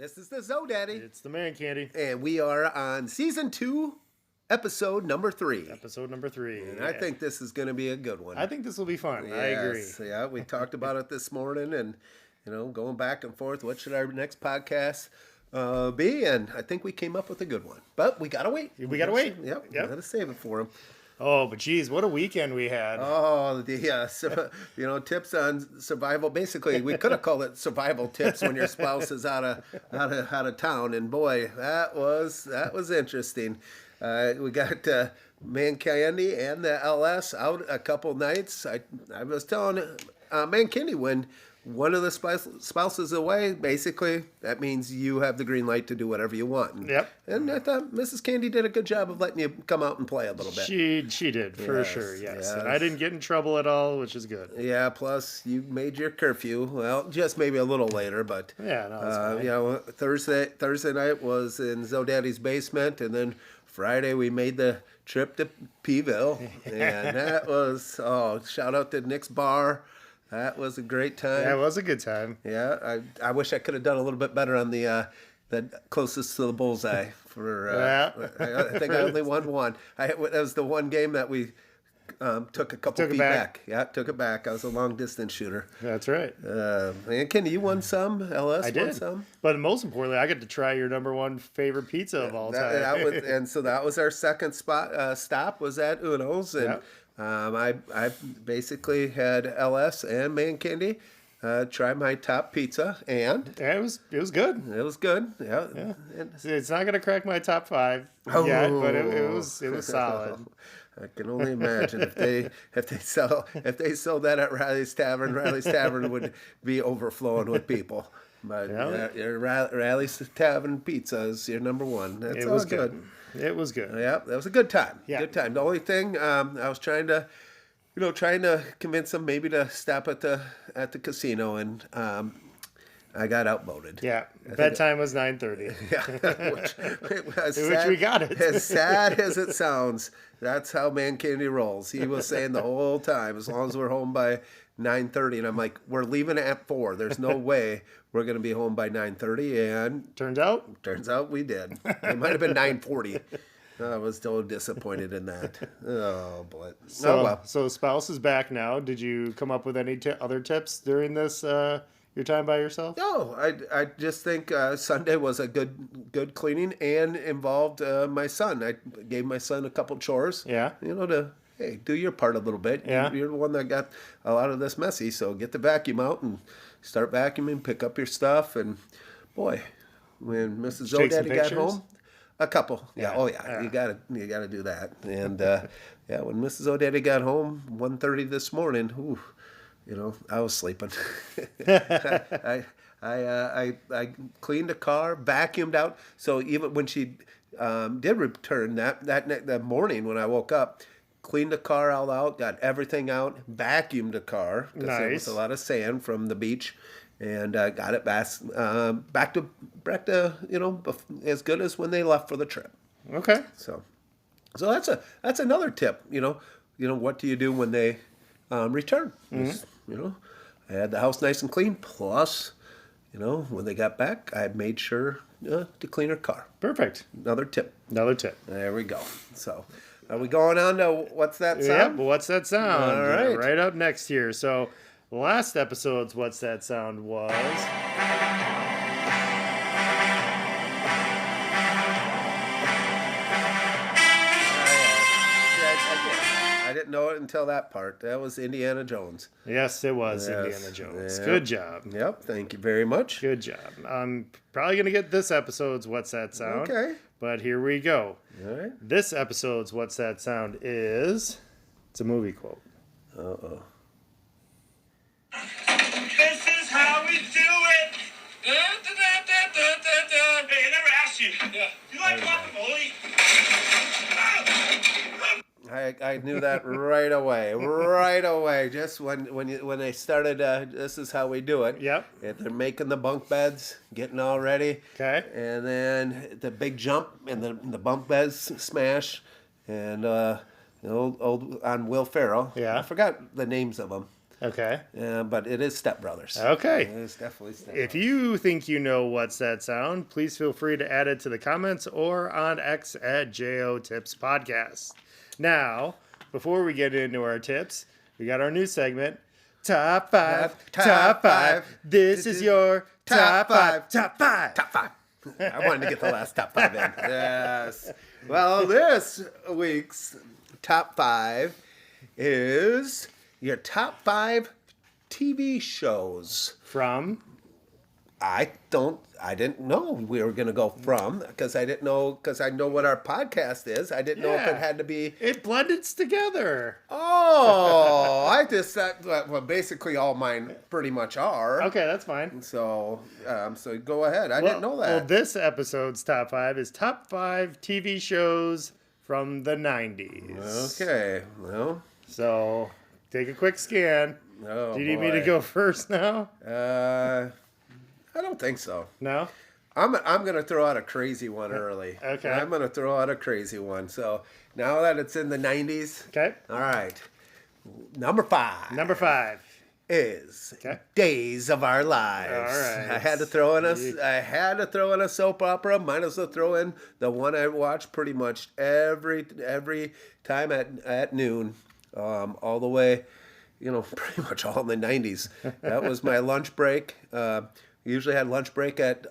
This is the Zo-Daddy. It's the ManCandy. And we are on season 2, episode number 3. Episode number 3. And I think this is going to be a good one. I think this will be fun. Yes, I agree. Yeah, we talked about it this morning and, going back and forth. What should our next podcast be? And I think we came up with a good one. But we got to wait. We got to wait. Yep. We got to save it for them. Oh, but geez, what a weekend we had. Oh, tips on survival. Basically, we could have called it survival tips when your spouse is out of town. And boy, that was interesting. We got ManCandy and the LS out a couple nights. I was telling ManCandy, when one of the spouses away, basically, that means you have the green light to do whatever you want. Yep. And I thought Mrs. Candy did a good job of letting you come out and play a little bit. She did, for sure, yes. And I didn't get in trouble at all, which is good. Yeah, plus you made your curfew. Well, just maybe a little later, but... Yeah, no, it's fine. Thursday night was in Zo-Daddy's basement, and then Friday we made the trip to Peeville. And that was... shout out to Nick's Bar. That was a great time. Yeah, it was a good time. Yeah, I wish I could have done a little bit better on the closest to the bullseye. I think I only won one. That was the one game that we took a couple feet back. Yeah, took it back. I was a long distance shooter. That's right. And Kenny, you won some. LS won some. But most importantly, I get to try your number one favorite pizza of all time. And so that was our second stop was at Uno's, and. Yep. I basically had LS and ManCandy try my top pizza, and it was good. It was good. Yeah. It's not gonna crack my top 5 yet, but it was solid. I can only imagine if they sold that at Riley's Tavern would be overflowing with people. But your Riley's Tavern pizza is your number one. That's all good. It was good. Yeah, that was a good time. Yeah. Good time. The only thing I was trying to convince them maybe to stop at the casino, and I got outvoted. Yeah, bedtime was 9:30. Yeah, which we got it. As sad as it sounds, that's how ManCandy rolls. He was saying the whole time, as long as we're home by 9:30, and I'm like, we're leaving at 4. There's no way we're going to be home by 9:30, and turns out we did. It might have been 9:40. I was so disappointed in that. Oh, boy. So spouse is back now. Did you come up with any other tips during this your time by yourself? No, I just think Sunday was a good cleaning and involved my son. I gave my son a couple chores. Yeah. Hey, do your part a little bit. Yeah. You're the one that got a lot of this messy, so get the vacuum out and start vacuuming, pick up your stuff, and boy, when Mrs. Zo-Daddy got home, a couple. Yeah. Oh yeah. You gotta do that. And when Mrs. Zo-Daddy got home 1:30 this morning, I was sleeping. I cleaned the car, vacuumed out. So even when she did return that morning when I woke up, cleaned the car all out, got everything out, vacuumed the car because there was a lot of sand from the beach, and got it back to as good as when they left for the trip. Okay. So that's another tip. What do you do when they return? Mm-hmm. I had the house nice and clean. Plus, when they got back, I made sure to clean her car. Perfect. Another tip. There we go. So. Are we going on to What's That Sound? Yeah, but What's That Sound? All right. Right up next here. So, last episode's What's That Sound was... I didn't know it until that part. That was Indiana Jones. Yes, it was Indiana Jones. Yep. Good job. Yep, thank you very much. Good job. I'm probably going to get this episode's What's That Sound. Okay. But here we go. All right. This episode's What's That Sound is... It's a movie quote. Uh-oh. This is how we do it. Hey, I never asked you. You like guacamole? I knew that right away. Just when they started, this is how we do it. Yep. If they're making the bunk beds, getting all ready. Okay. And then the big jump and the bunk beds smash, and old on Will Ferrell. Yeah. I forgot the names of them. Okay. But it is Step Brothers. Okay. It is definitely Step If Brothers. you think you know what's that sound, please feel free to add it to the comments or on X at JO Tips Podcast. Now, before we get into our tips, we got our new segment, Top 5, Top 5. This is your Top 5, Top 5. Top 5. I wanted to get the last top 5 in. Yes. Well, this week's top 5 is your top 5 TV shows. From? I didn't know we were going to go from because I know what our podcast is. I didn't know if it had to be. It blended together. Oh, I just thought, well, basically all mine pretty much are. Okay, that's fine. So go ahead. I didn't know that. Well, this episode's top 5 is top 5 TV shows from the 90s. Okay. Well. So, take a quick scan. Oh, Do you need me to go first now? I don't think so. No? I'm gonna throw out a crazy one early. Okay. I'm gonna throw out a crazy one. So now that it's in the 90s. Okay. All right. Number 5. Number 5. Is Okay. Days of Our Lives. All right. I had to throw in a soap opera. Might as well throw in the one I watch pretty much every time at noon, all the way, pretty much all in the 90s. That was my lunch break. We usually had lunch break at,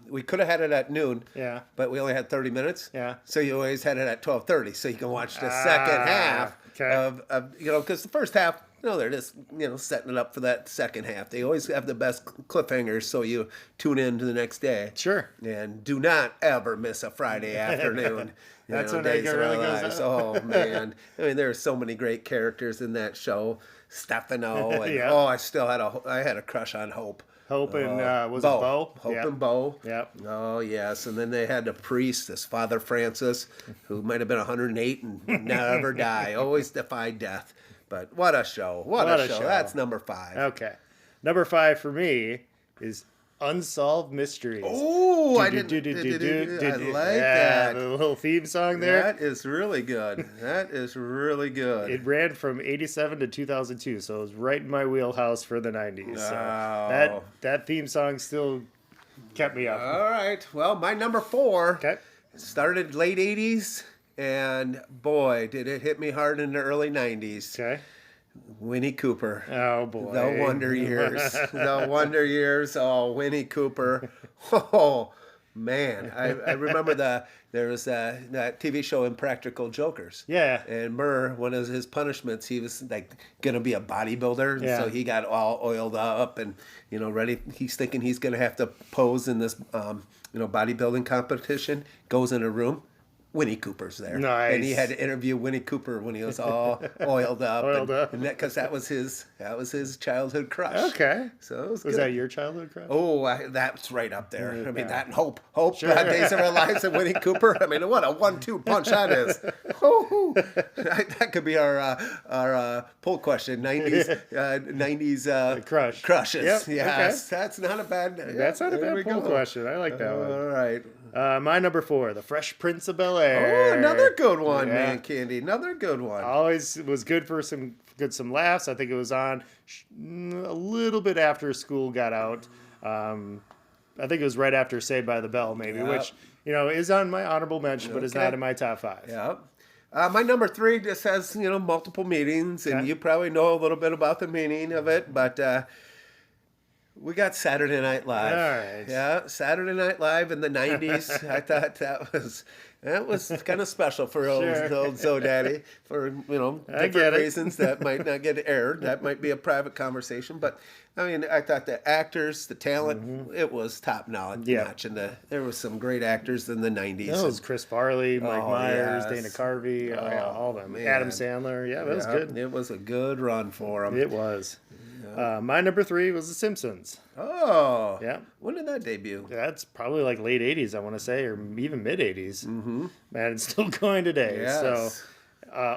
we could have had it at noon. Yeah. But we only had 30 minutes. Yeah. So you always had it at 12:30, so you can watch the second half okay. of because the first half, they're just, setting it up for that second half. They always have the best cliffhangers, so you tune in to the next day. Sure. And do not ever miss a Friday afternoon. That's when Days it of really Our goes Lives. up. Oh, man. I mean, there are so many great characters in that show. Stefano. And, Yeah. I had a crush on Hope. Hope and, was it Bo? Hope Yep. and Bo. Yep. Oh, yes. And then they had the priest, this Father Francis, who might have been 108 and never die. Always defied death. But what a show. What a show. That's number 5. Okay. Number 5 for me is Unsolved Mysteries. Oh, I like that. The little theme song there. That is really good. That is really good. It ran from 87 to 2002, so it was right in my wheelhouse for the 90s. So Wow. that theme song still kept me up. All right. Well, my number 4 Okay. started late 80s, and boy, did it hit me hard in the early 90s. Okay. Winnie Cooper. Oh, boy. The Wonder Years. The Wonder Years. Oh, Winnie Cooper. Oh, man. I remember there was that TV show Impractical Jokers. Yeah. And Murr, one of his punishments, he was like going to be a bodybuilder. Yeah. So he got all oiled up and, ready. He's thinking he's going to have to pose in this, bodybuilding competition. Goes in a room. Winnie Cooper's there. Nice. And he had to interview Winnie Cooper when he was all oiled up. Because that was his childhood crush. Okay. So it was Was good. that your childhood crush? Oh, that's right up there. I mean, that and Hope. Sure. Days of Our Lives and Winnie Cooper. I mean, what a 1-2 punch that is. That could be our poll question. 90s crushes. Yep. Yes, Okay. that's not a bad. That's not a there we bad poll go. question. I like that one. All right. My number 4, The Fresh Prince of Bel-Air. Oh, another good one, Yeah. man, Candy. Another good one. Always was good for some laughs. I think it was on a little bit after school got out. I think it was right after Saved by the Bell, maybe, Yeah. which is on my honorable mention, but is Okay. not in my top 5. Yeah. My number 3 just has, multiple meanings, and Okay. you probably know a little bit about the meaning of it, but we got Saturday Night Live. All right. Yeah, Saturday Night Live in the 90s. I thought that was kind of special for old Zo-Daddy for, I get different it. reasons that might not get aired. That might be a private conversation, but I mean, I thought the actors, the talent, it was top notch. Yeah. And there was some great actors in the 90s. That was Chris Farley, Mike Myers, yes. Dana Carvey, all of them. man. Adam Sandler. Yeah, that was good. It was a good run for him. It was. My number 3 was The Simpsons. Oh. Yeah. When did that debut? That's probably like late 80s, I want to say, or even mid 80s. Mm-hmm. Man, it's still going today. Yes. So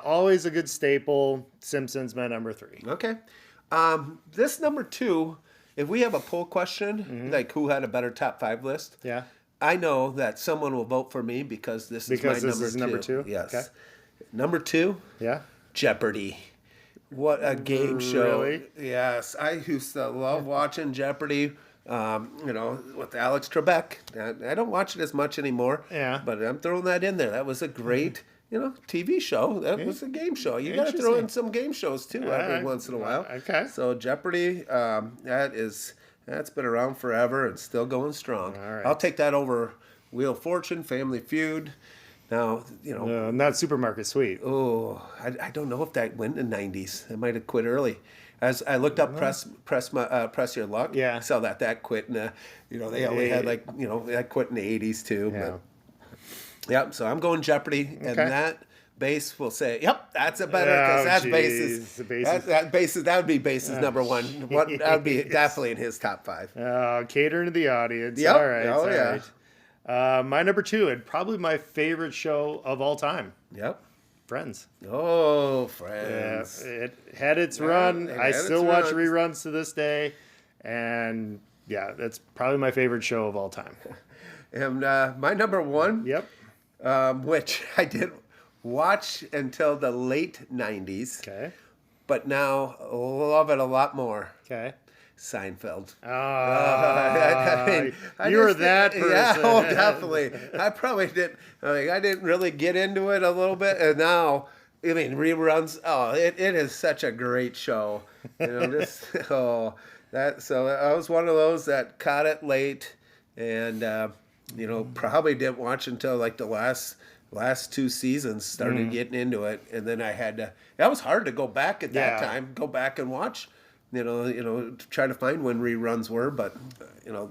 always a good staple. Simpsons, my number 3. Okay. This number 2, if we have a poll question, like who had a better top 5 list, Yeah. I know that someone will vote for me because this is my Because this number is 2. number 2? Yes. Okay. Number 2, Yeah. Jeopardy. What a game show. Really? Yes, I used to love watching Jeopardy, with Alex Trebek. I don't watch it as much anymore. Yeah. But I'm throwing that in there. That was a great, TV show. That was a game show. You got to throw in some game shows too every once in a while. Okay. So Jeopardy, that's been around forever and still going strong. All right. I'll take that over Wheel of Fortune, Family Feud. Now, Not Supermarket Sweep. Oh, I don't know if that went in the 90s. I might have quit early. As I looked up Press Your Luck. Yeah. I saw that quit in they only had that quit in the 80s too. Yeah. But, yeah, so I'm going Jeopardy, and that base will say, yep, that's a better, because that's bases. That would be bases number one. That would be definitely in his top 5. Catering to the audience. Yep. All right. Oh, all yeah. right. My number 2, and probably my favorite show of all time, Yep. Friends. Oh, Friends. Yeah, it had its run. it I had still its watch runs. reruns to this day, and yeah, that's probably my favorite show of all time. And my number 1, Yep. which I didn't watch until the late 90s, Okay. but now love it a lot more. Okay. Seinfeld. You were that person. Yeah, oh, definitely. I probably didn't. I didn't really get into it a little bit, and now, reruns. Oh, it is such a great show. So I was one of those that caught it late, and probably didn't watch until like the last 2 seasons. Started getting into it, and then I had to. That was hard to go back at that time. Go back and watch. Try to find when reruns were, but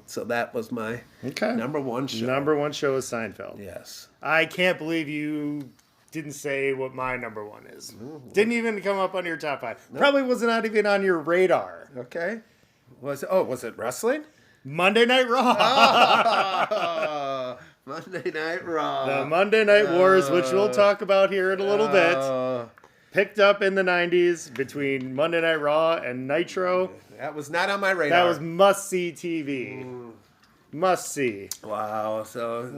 so that was my number 1 show. Number 1 show is Seinfeld. Yes. I can't believe you didn't say what my number 1 is. Didn't even come up on your top 5. No. Probably was not even on your radar. Okay. Was it wrestling? Monday Night Raw. Oh, Monday Night Raw. The Monday Night Wars, which we'll talk about here in a little bit. Picked up in the 90s between Monday Night Raw and Nitro. That was not on my radar. That was must-see TV. Must-see. Wow. So,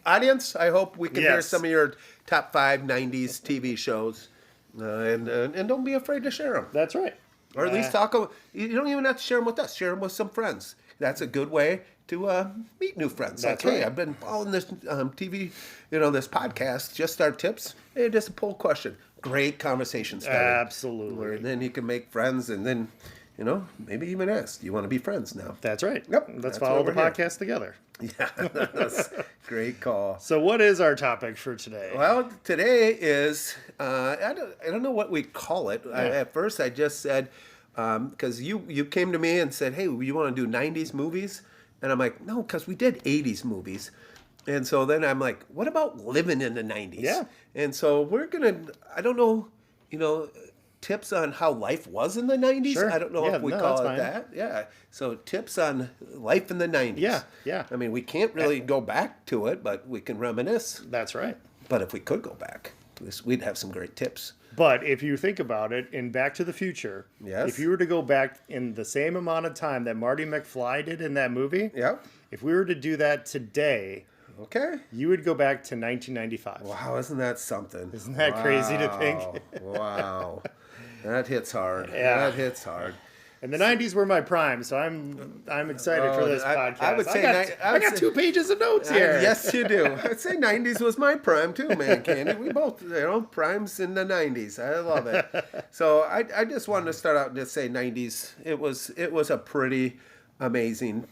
audience, I hope we can hear some of your top 5 90s TV shows. And don't be afraid to share them. That's right. Or at least talk. You don't even have to share them with us. Share them with some friends. That's a good way to meet new friends. That's like, hey, right. I've been following this TV, this podcast, Just Our Tips. Hey, just a poll question. Great conversation starter. Absolutely. Where then you can make friends and then, maybe even ask, do you want to be friends now? That's right. Yep. Let's That's follow why the we're here. podcast together. Yeah, that's great call. So what is our topic for today? Well, today is, I don't know what we call it. At first I just said, because you came to me and said, hey, you want to do 90s movies? And I'm like, no, because we did 80s movies. And so then I'm like, what about living in the 90s? Yeah. And so we're going to, I don't know, tips on how life was in the 90s. Sure. I don't know Yeah, if we no, call that's it fine. that. Yeah. So tips on life in the 90s. Yeah. I mean, we can't really go back to it, but we can reminisce. That's right. But if we could go back, we'd have some great tips. But if you think about it, in Back to the Future, Yes. if you were to go back in the same amount of time that Marty McFly did in that movie, Yep. if we were to do that today, Okay. you would go back to 1995. Wow, isn't that something? Isn't that crazy to think? Wow. That hits hard. Yeah. That hits hard. And the 90s were my prime, so I'm excited for this podcast. I would say I got 2 pages of notes here. Yes, you do. I'd say 90s was my prime too, man, Candy. We both, primes in the 90s. I love it. So I just wanted to start out and just say 90s. It was a pretty amazing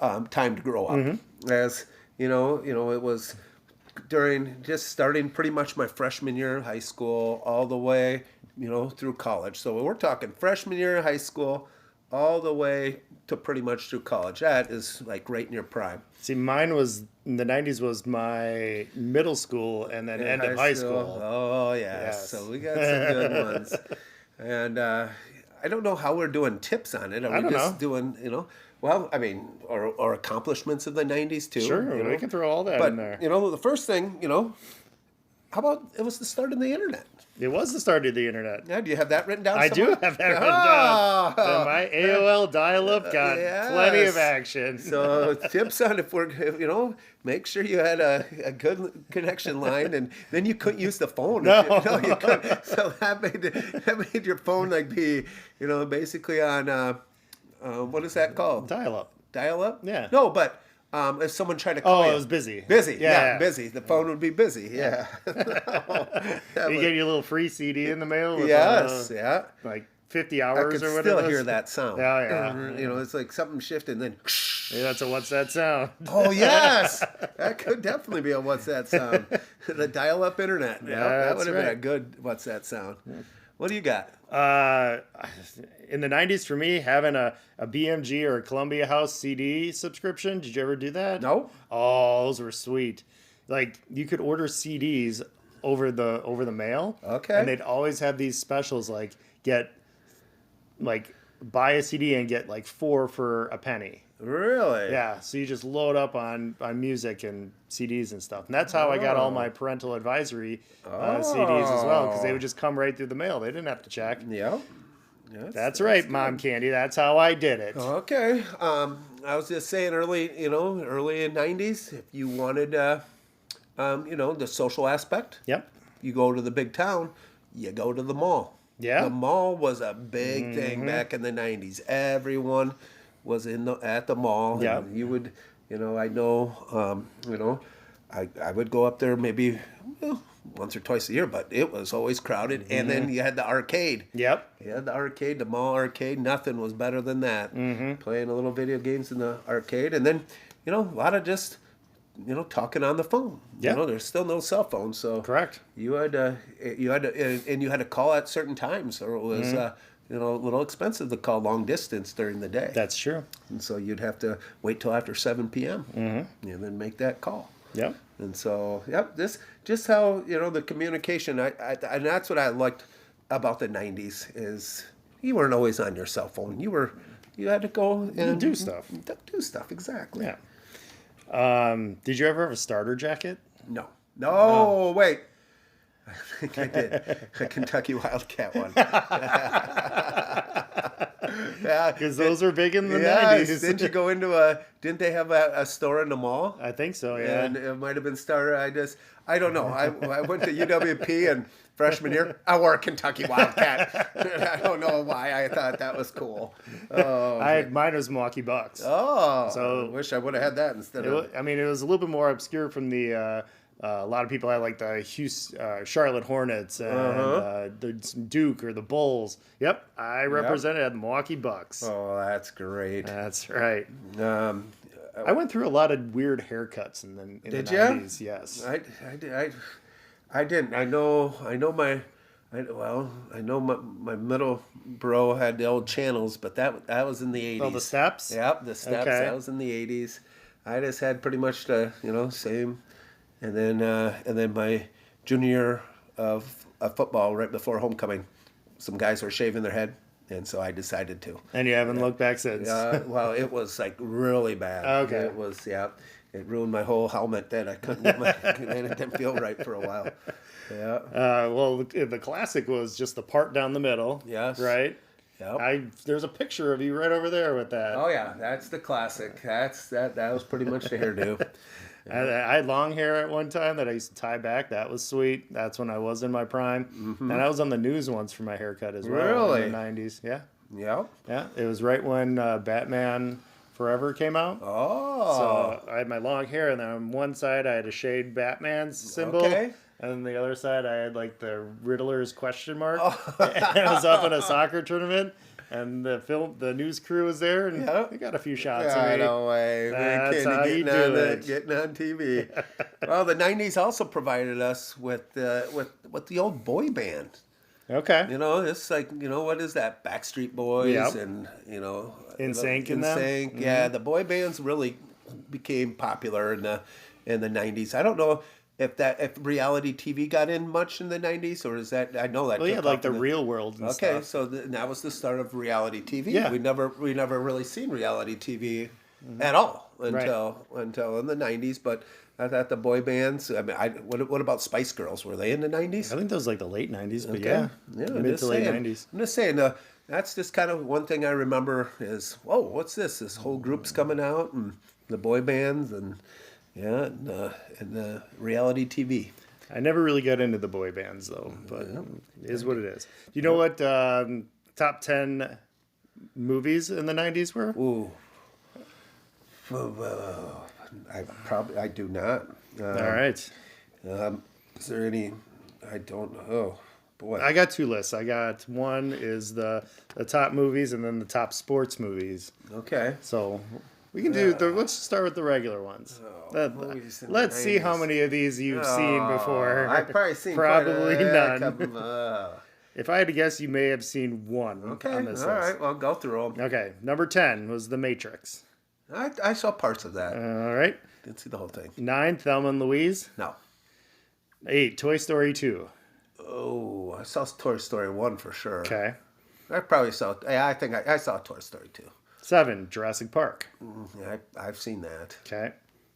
time to grow up. Mm-hmm. As it was during just starting pretty much my freshman year of high school all the way, through college. So we're talking freshman year of high school all the way to pretty much through college. That is like right in your prime. See, mine was, in the 90s was my middle school and then end of high school. Oh, yes. So we got some good ones. And I don't know how we're doing tips on it. Are we just doing, well, I mean, or accomplishments of the 90s too? Sure, we can throw all that in there. The first thing, how about it was the start of the internet? It was the start of the internet. Yeah, do you have that written down I somewhere? do have that written Oh! down. And my AOL dial-up got plenty of Yes. action. So tips on if we're, make sure you had a good connection line, and then you couldn't use the phone. No. You couldn't. So that made your phone like be, basically on, what is that called? Dial-up. Dial up? Yeah. No, but if someone tried to call Oh, you. it was busy. Busy, Yeah. busy. The phone would be busy, yeah. You get your little free CD in the mail with Yes, yeah. like 50 I hours could or whatever. still hear that sound. Yeah, yeah. It's like something shifted and then. Yeah, that's a what's that sound? Oh, yes. That could definitely be a what's that sound. The dial-up internet. Yeah, that that's would have been a right. good what's that sound. What do you got? In the 90s, for me, having a BMG or a Columbia House CD subscription. Did you ever do that? No. Oh, those were sweet. Like, you could order CDs over the mail. Okay. And they'd always have these specials, like buy a CD and get like 4 for a penny. Really? Yeah, so you just load up on music and CDs and stuff. And that's how I got all my parental advisory CDs as well, because they would just come right through the mail. They didn't have to check. Yeah. That's right, Mom Candy. That's how I did it. Okay. I was just saying early in 90s, if you wanted, the social aspect, Yep. you go to the big town, you go to the mall. Yeah. The mall was a big thing back in the 90s. Everyone was at the mall. Yeah. And you would, I know, I would go up there maybe once or twice a year, but it was always crowded. And then you had the arcade. Yep. You had the arcade, the mall arcade. Nothing was better than that. Playing a little video games in the arcade. And then, a lot of just, talking on the phone. Yeah. There's still no cell phone. So Correct. you had to call at certain times, or it was, a little expensive to call long distance during the day. That's true. And so you'd have to wait till after 7 p.m. And then make that call. Yep. And so, this just how the communication. And that's what I liked about the 90s is you weren't always on your cell phone. You had to go and do stuff. Do stuff, exactly. Yeah. Did you ever have a starter jacket? No, wait. I think I did. A Kentucky Wildcat one. Yeah, Because those were big in the yes. 90s. Didn't you go into didn't they have a store in the mall? I think so, yeah. And it might have been starter. I don't know. I went to UWP and freshman year, I wore a Kentucky Wildcat. I don't know why I thought that was cool. Mine was Milwaukee Bucks. Oh, So- I wish I would have had that instead It of. it was a little bit more obscure from the. A lot of people had like the Charlotte Hornets and the Duke or the Bulls. Yep, I represented the Milwaukee Bucks. Oh, that's great. That's right. Um, I went through a lot of weird haircuts in the Did ya? 90s. Yes. I didn't. I know my middle bro had the old channels, but that was in the 80s. Oh, the steps? Yep, the steps. Okay. That was in the 80s. I just had pretty much the same, and then my junior year of football, right before homecoming, some guys were shaving their head, and so I decided to. And you haven't looked back since. Well, it was like really bad. Okay. It was, yeah. It ruined my whole helmet that I couldn't get it didn't feel right for a while. Yeah. Well, the classic was just the part down the middle. Yes. Right? Yep. There's a picture of you right over there with that. Oh yeah, that's the classic. That was pretty much the hairdo. I had long hair at one time that I used to tie back. That was sweet. That's when I was in my prime. And I was on the news once for my haircut as well. Really? In the 90s. Yeah. Yep. Yeah. It was right when Batman Forever came out. Oh. So I had my long hair, and then on one side I had a shade Batman's symbol. Okay. And on the other side I had like the Riddler's question mark. And I was up in a soccer tournament. And the news crew was there, and we got a few shots of me. No way. That's how you do it. Getting on TV. Well, the 90s also provided us with the old boy band. Okay. It's like, what is that? Backstreet Boys Yep. and, NSYNC and them? NSYNC. Yeah, the boy bands really became popular in the 90s. I don't know if reality TV got in much in the 90s, or is that, I know that. Well, yeah, took like off the in Real World and Okay, stuff. so that was the start of reality TV. Yeah. We never really seen reality TV at all until in the 90s. But I thought the boy bands. I mean, what about Spice Girls? Were they in the 90s? I think that was like the late 90s, but Yeah, mid to late 90s. I'm just saying. That's just kind of one thing I remember is, whoa, what's this? This whole group's coming out, and the boy bands, and the reality TV. I never really got into the boy bands though, but it is what it is. Do you know what top 10 movies in the 90s were? Ooh. I do not. All right. Is there any? I don't know. Oh, boy. I got two lists. I got one is the top movies and then the top sports movies. Okay. So we can do let's start with the regular ones. Movies in the Let's see how 90s. many of these you've seen before. I've probably seen Probably none. none. If I had to guess, you may have seen one Okay. on this All list. right. Well, go through them. Okay, number 10 was The Matrix. I saw parts of that. All right. Didn't see the whole thing. 9, Thelma and Louise. No. 8, Toy Story 2. Oh, I saw Toy Story 1 for sure. Okay. I probably saw. I think I saw Toy Story 2. 7, Jurassic Park. Yeah, I've seen that. Okay.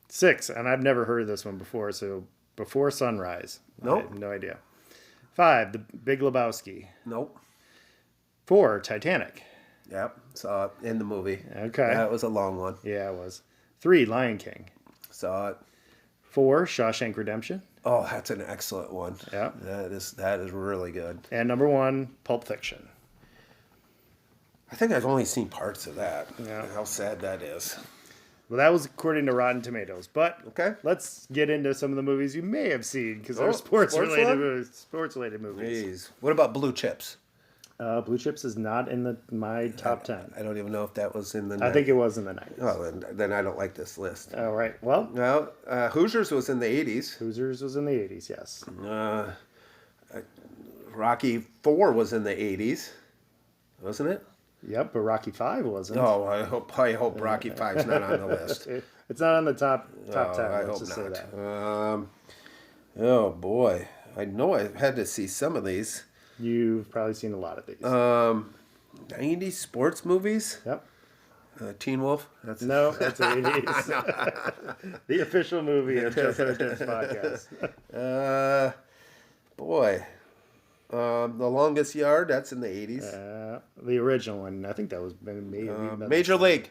6, and I've never heard of this one before, so Before Sunrise. Nope. I have no idea. 5, The Big Lebowski. Nope. 4, Titanic. Yep. Saw it in the movie. Okay. That was a long one. Yeah, it was. 3, Lion King. Saw it. 4, Shawshank Redemption. Oh, that's an excellent one. Yeah. That is really good. And number 1, Pulp Fiction. I think I've only seen parts of that. Yeah. How sad that is. Well, that was according to Rotten Tomatoes. But Okay. let's get into some of the movies you may have seen because they're Oh, sports-related one? movies. Sports-related movies. Jeez. What about Blue Chips? Blue Chips is not in my top 10. I don't even know if that was in the. I think it was in the 90s. Oh, then I don't like this list. All right. Well, Well, Hoosiers was in the 80s. Hoosiers was in the 80s, yes. Rocky 4 was in the 80s, wasn't it? Yep, but Rocky 5 wasn't. Oh, I hope Rocky 5's not on the list. It's not on the top 10. I Let's hope just say not. that. Oh boy, I know I had to see some of these. You've probably seen a lot of these. 90s sports movies. Yep. Teen Wolf. That's No, that's the 80s. The official movie of Just So Tips podcast. Boy. The Longest Yard. That's in the 80s. The original one. I think that was maybe Major League.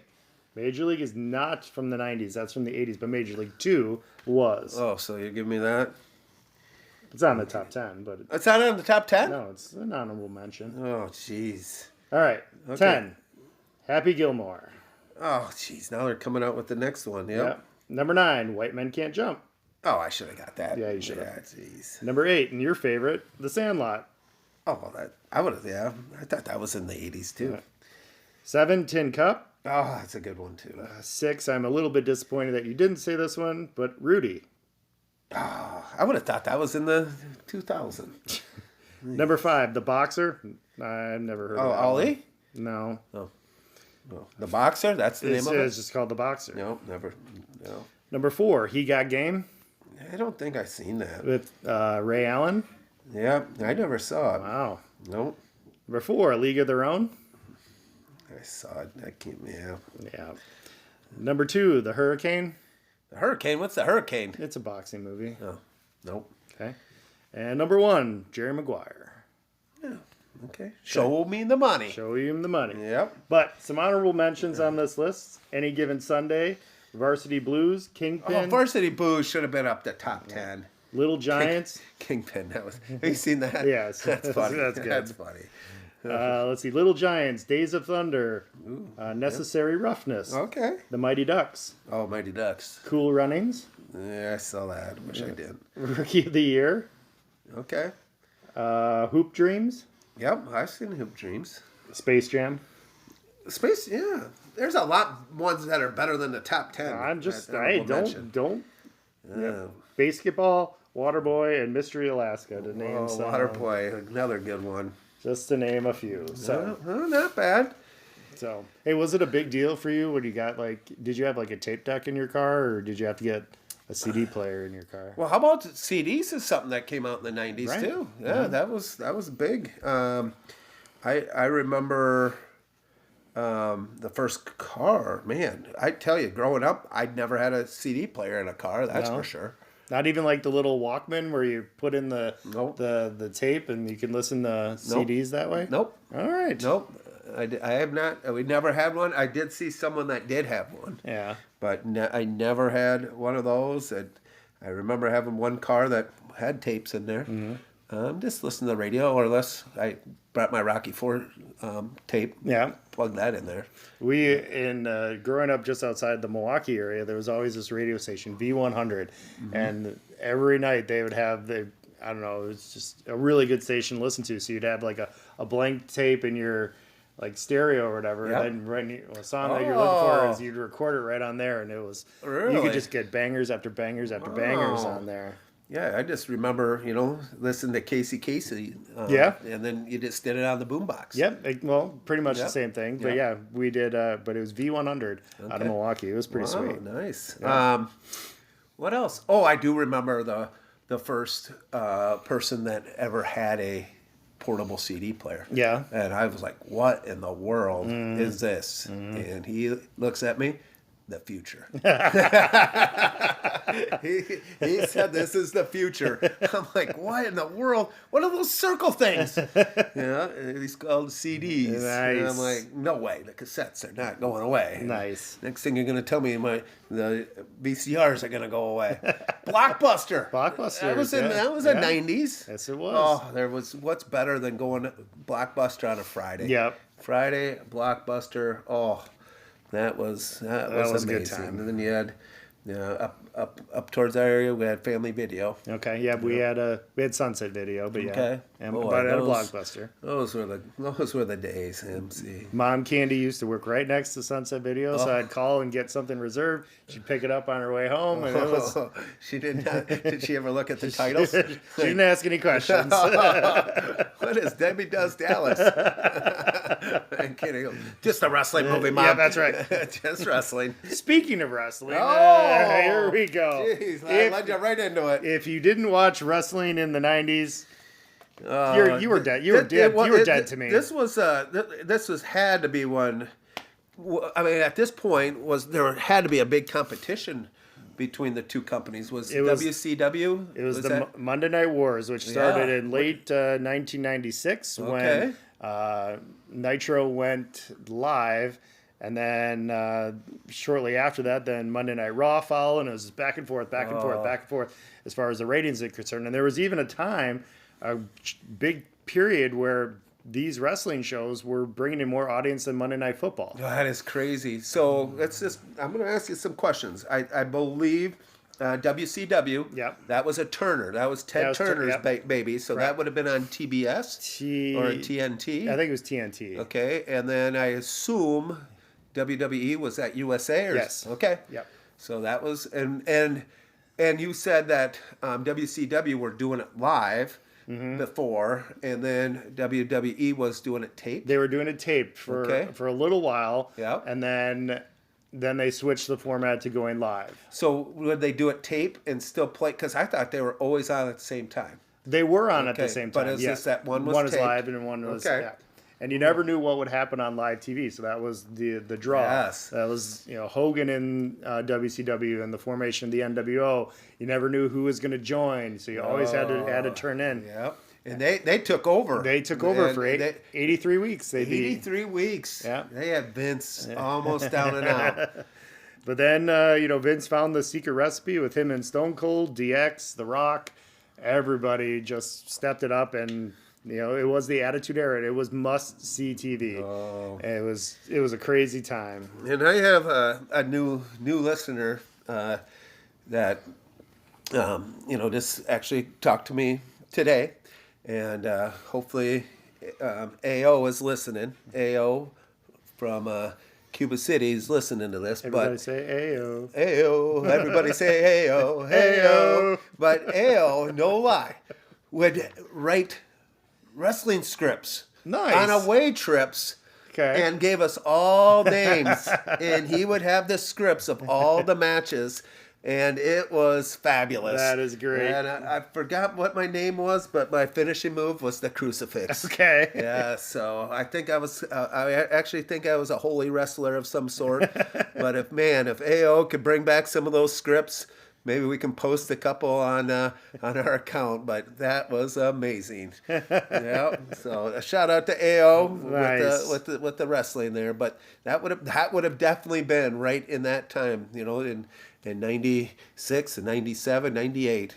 Major League is not from the 90s. That's from the 80s. But Major League 2 was. Oh, so you give me that? It's on the top 10, but It's not in the top 10? no, it's an honorable mention. Oh, jeez. All right, Okay. 10. Happy Gilmore. Oh, jeez. Now they're coming out with the next one. Yep. Yep. Number 9, White Men Can't Jump. Oh, I should have got that. Yeah, you should have. Yeah, jeez. Number 8, and your favorite, The Sandlot. Oh, well, I would have, yeah. I thought that was in the 80s, too. 7, Tin Cup. Oh, that's a good one, too. 6, I'm a little bit disappointed that you didn't say this one, but Rudy. I would have thought that was in the 2000. Number 5, The Boxer. I've never heard of Oh, that one. Ollie? No. Oh, The Boxer? That's the name of It's it? just called The Boxer. No, never. No. Number 4, He Got Game I don't think I've seen that. with Ray Allen. Yeah, I never saw it. Wow. Nope. Number 4, League of Their Own. I saw it. I can't, yeah. Yeah. Number 2, The Hurricane. The Hurricane? What's the Hurricane? It's a boxing movie. Oh, nope. Okay. And number 1, Jerry Maguire. Okay. Show me the money. Show him the money. Yep. But some honorable mentions on this list. Any Given Sunday, Varsity Blues, Oh, Kingpin, Varsity Blues should have been up the top 10. Little Giants. Kingpin. That was. Have you seen that? Yes. That's funny. That's good. That's funny. Let's see. Little Giants, Days of Thunder, Necessary Roughness, Okay. The Mighty Ducks, Oh, Mighty Ducks. Cool Runnings, Yeah, I saw that. Wish I did. Rookie of the Year, Okay. Hoop Dreams, Yep, I've seen Hoop Dreams. Space Jam. Space, yeah. There's a lot ones that are better than the top 10. I'm just, That's hey, honorable mention. don't. Yeah. Basketball, Waterboy, and Mystery Alaska to name Oh, some. Waterboy, another good one. Just to name a few. So, Not bad. hey, was it a big deal for you when you got did you have a tape deck in your car, or did you have to get a CD player in your car? Well, how about CDs is something that came out in the 90s Right. too. Yeah, that was big. I remember The first car, man, I tell you, growing up, I'd never had a CD player in a car. That's No. for sure. Not even like the little Walkman where you put in the Nope. the tape and you can listen to CDs that way? Nope. All right. Nope. I have not. We never had one. I did see someone that did have one, Yeah. but I never had one of those. I remember having one car that had tapes in there. Just listen to the radio, or unless I brought my Rocky IV tape. Yeah. Plug that in there. We, growing up just outside the Milwaukee area, there was always this radio station, V100. And every night they would have I don't know, it was just a really good station to listen to. So you'd have like a blank tape in your like stereo or whatever. Yep. And then a song that you're looking for is you'd record it right on there. And it was, you Really? could just get bangers after bangers after bangers Oh. on there. Yeah, I just remember, listening to Casey. Yeah. And then you just did it on the boombox. Yep. well, pretty much the Yep. same thing. But Yep. yeah, we did, but it was V100 out of Okay. Milwaukee. It was pretty Wow, sweet. nice. What else? Oh, I do remember the first person that ever had a portable CD player. Yeah. And I was like, what in the world is this? And he looks at me, the future. he said, this is the future. I'm like, what in the world? What are those circle things? He's called CDs. And I'm Nice. like, no way. The cassettes are not going away. Nice. Next thing you're going to tell me, the VCRs are going to go away. Blockbuster. Blockbuster, That was yeah. a Yeah. 90s. Yes, it was. Oh, there was. What's better than going to Blockbuster on a Friday? Yep. Friday, Blockbuster. Oh, that was was a amazing. good time. And then you had up towards our area, we had Family Video. Okay, yeah, we had Sunset Video, but yeah, Okay. and Boy, but at a those- Blockbuster. Those were the days, MC. Mom Candy used to work right next to Sunset Video, so I'd call and get something reserved. She'd pick it up on her way home, and it was. She did not. Did she ever look at the titles? She didn't ask any questions. What is Debbie Does Dallas? I'm kidding. Just a wrestling movie, Mom. Yeah, that's right. Just wrestling. Speaking of wrestling, Oh, here we go. Jeez, I led you right into it. If you didn't watch wrestling in the '90s, you were dead. You were dead to me. This was had to be one. I mean, at this point, there had to be a big competition between the two companies. Was WCW? It was the that? Monday Night Wars, which started Yeah. in late 1996 Okay. when Nitro went live. And then shortly after that, then Monday Night Raw followed, and it was back and forth, back and forth, back and forth as far as the ratings are concerned. And there was even a big period where these wrestling shows were bringing in more audience than Monday Night Football. That is crazy. So I'm going to ask you some questions. I believe WCW. Yep. That was a Turner. That was Ted Turner's yep. baby. So that would have been on TBS or TNT. I think it was TNT. Okay, and then I assume WWE was at USA. Yes. Okay. Yep. So that was and you said that WCW were doing it live before, and then WWE was doing it taped. They were doing it taped for a little while. Yep. And then they switched the format to going live. So would they do it tape and still play? Because I thought they were always on at the same time. They were on at the Okay, same but time. it's yeah. just that one was one taped. live and one was Okay. yeah. And you never knew what would happen on live TV, so that was the draw. Yes. That was Hogan in WCW and the formation of the NWO. You never knew who was going to join, so you always had to turn in. Yep. And they took over. They took over And for 83 weeks. They beat. 83 weeks. Yeah. They had Vince almost down and out. But then Vince found the secret recipe with him and Stone Cold, DX, The Rock. Everybody just stepped it up, and it was the Attitude Era. It was must see TV. Oh. It was a crazy time. And I have a new listener that just actually talked to me today, and hopefully AO is listening. AO from Cuba City is listening to this. Everybody but say Ayo. Ayo, everybody say Ayo, Ayo. But Ayo, no lie, would write wrestling scripts Nice. on away trips. Okay. And gave us all names, and he would have the scripts of all the matches and it was fabulous. That is great. And I forgot what my name was, but my finishing move was the crucifix. Okay. Yeah, so I think I actually think I was a holy wrestler of some sort. But if AO could bring back some of those scripts, maybe we can post a couple on our account. But that was amazing. Yeah. So a shout out to AO Nice. with the wrestling there. But that would have definitely been right in that time. In 96 and 97, 98.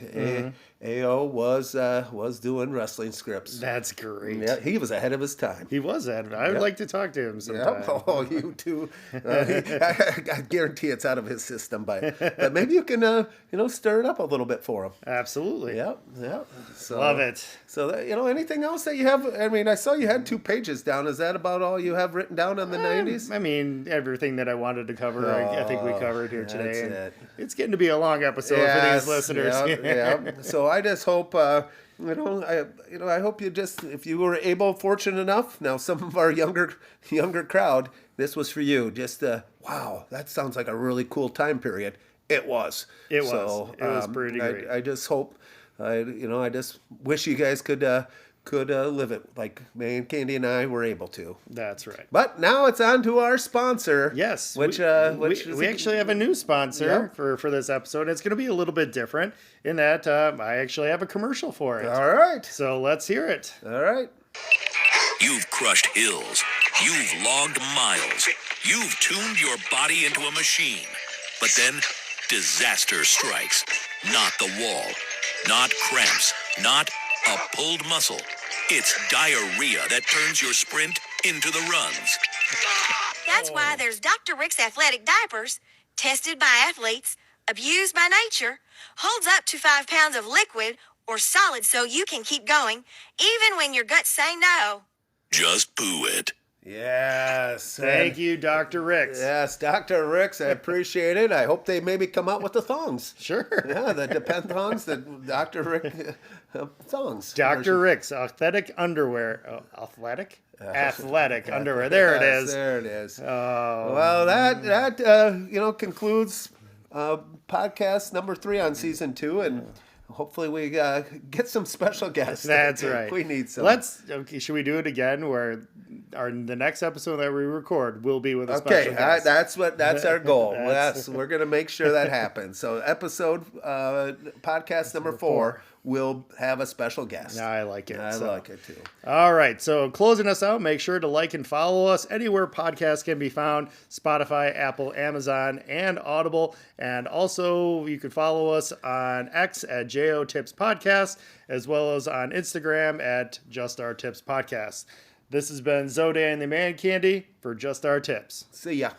AO was doing wrestling scripts. That's great. Yeah, he was ahead of his time. He was that. I would like to talk to him sometime. Yep. Oh, you too. I guarantee it's out of his system, but maybe you can stir it up a little bit for him. Absolutely. Yep. So, Love it. So anything else that you have? I mean, I saw you had 2 pages down. Is that about all you have written down on the 90s? I mean, everything that I wanted to cover, I think we covered here today. That's And it. It's getting to be a long episode for these listeners. Yeah. So I just hope, I hope you just, if you were fortunate enough, now some of our younger crowd, this was for you. Just, wow, that sounds like a really cool time period. It was. It was pretty great. I just hope, I just wish you guys could live it like ManCandy and I were able to. That's right. But now it's on to our sponsor. Yes, which we actually have a new sponsor Yep. for this episode. It's going to be a little bit different in that I actually have a commercial for it. All right. So let's hear it. All right. You've crushed hills. You've logged miles. You've tuned your body into a machine. But then, disaster strikes. Not the wall. Not cramps. Not a pulled muscle. It's diarrhea that turns your sprint into the runs. That's why there's Dr. Rick's athletic diapers, tested by athletes, abused by nature, holds up to 5 pounds of liquid or solid so you can keep going, even when your guts say no. Just poo it. Yes. Thank you, Dr. Ricks. Yes, Dr. Ricks, I appreciate it. I hope they maybe come out with the thongs. Sure. Yeah, the Depend thongs, the Dr. Rick thongs. Dr. Ricks, athletic underwear. Athletic? Athletic underwear. There it Yes, is. There it is. Oh, Well, that concludes podcast number 3 on season 2, and hopefully we get some special guests. that's right. We need some. Should we do it again where the next episode that we record will be with a Okay, special guest? that's our goal. That's- Yes, we're gonna make sure that happens. So podcast number 4 will have a special guest. I like it. I So- like it too. All right. So closing us out, make sure to like and follow us anywhere podcasts can be found: Spotify, Apple, Amazon, and Audible. And also you can follow us on X at JO Tips Podcast, as well as on Instagram at Just Our Tips Podcast. This has been Zo-Daddy and The ManCandy for Just Our Tips. See ya.